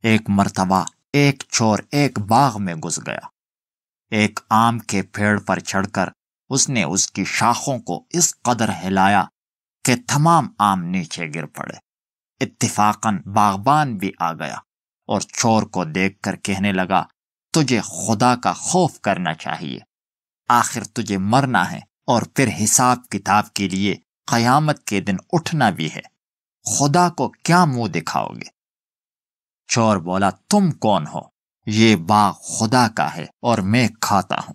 ایک مرتبہ ایک چور ایک باغ میں گھس گیا۔ ایک آم کے پیڑ پر چڑھ کر اس نے اس کی شاخوں کو اس قدر ہلایا کہ تمام آم نیچے گر پڑے۔ اتفاقاً باغبان بھی آ گیا اور چور کو دیکھ کر کہنے لگا، تجھے خدا کا خوف کرنا چاہیے، آخر تجھے مرنا ہے اور پھر حساب کتاب کے لیے قیامت کے دن اٹھنا بھی ہے، خدا کو کیا منہ دکھاؤ گے؟ چور بولا، تم کون ہو؟ یہ باغ خدا کا ہے اور میں کھاتا ہوں،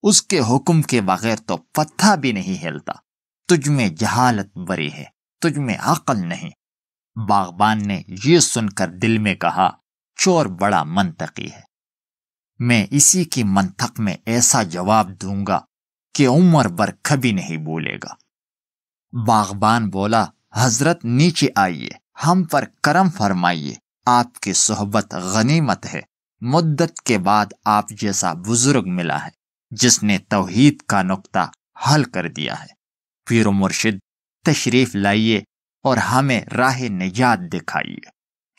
اس کے حکم کے بغیر تو پتہ بھی نہیں ہلتا، تجھ میں جہالت بری ہے، تجھ میں عقل نہیں۔ باغبان نے یہ سن کر دل میں کہا، چور بڑا منطقی ہے، میں اسی کی منطق میں ایسا جواب دوں گا کہ عمر بھر کبھی نہیں بھولے گا۔ باغبان بولا، حضرت نیچے آئیے، ہم پر کرم فرمائیے، آپ کی صحبت غنیمت ہے، مدت کے بعد آپ جیسا بزرگ ملا ہے جس نے توحید کا نقطہ حل کر دیا ہے۔ پیر و مرشد، تشریف لائیے اور ہمیں راہ نجات دکھائیے۔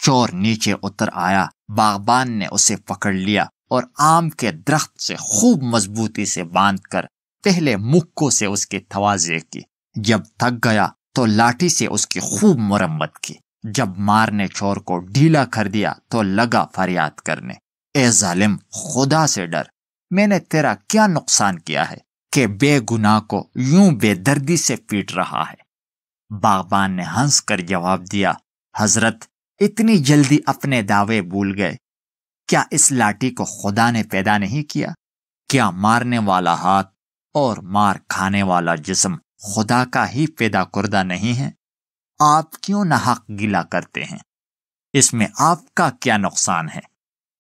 چور نیچے اتر آیا، باغبان نے اسے پکڑ لیا اور آم کے درخت سے خوب مضبوطی سے باندھ کر پہلے مکوں سے اس کی توازے کی، جب تھک گیا تو لاٹھی سے اس کی خوب مرمت کی، جب مار نے چور کو ڈھیلا کر دیا تو لگا فریاد کرنے، اے ظالم، خدا سے ڈر، میں نے تیرا کیا نقصان کیا ہے کہ بے گناہ کو یوں بے دردی سے پیٹ رہا ہے؟ باغبان نے ہنس کر جواب دیا، حضرت اتنی جلدی اپنے دعوے بھول گئے، کیا اس لاٹھی کو خدا نے پیدا نہیں کیا؟ کیا مارنے والا ہاتھ اور مار کھانے والا جسم خدا کا ہی پیدا کردہ نہیں ہے؟ آپ کیوں ناحق گلہ کرتے ہیں؟ اس میں آپ کا کیا نقصان ہے؟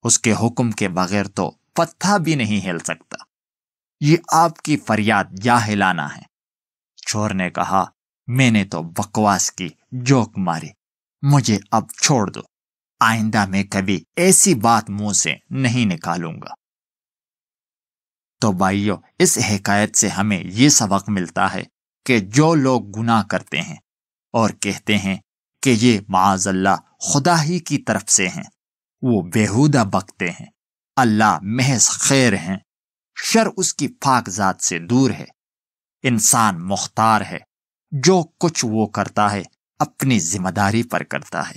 اس کے حکم کے بغیر تو پتہ بھی نہیں ہل سکتا، یہ آپ کی فریاد جاہلانہ ہے۔ چور نے کہا، میں نے تو بکواس کی، جوک ماری، مجھے اب چھوڑ دو، آئندہ میں کبھی ایسی بات منہ سے نہیں نکالوں گا۔ تو بھائیو، اس حکایت سے ہمیں یہ سبق ملتا ہے کہ جو لوگ گناہ کرتے ہیں اور کہتے ہیں کہ یہ معاذ اللہ خدا ہی کی طرف سے ہیں، وہ بیہودہ بکتے ہیں۔ اللہ محض خیر ہیں، شر اس کی پاک ذات سے دور ہے۔ انسان مختار ہے، جو کچھ وہ کرتا ہے اپنی ذمہ داری پر کرتا ہے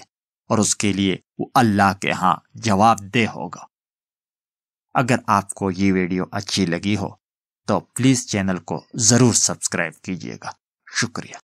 اور اس کے لیے وہ اللہ کے ہاں جواب دہ ہوگا۔ اگر آپ کو یہ ویڈیو اچھی لگی ہو تو پلیز چینل کو ضرور سبسکرائب کیجیے گا۔ شکریہ۔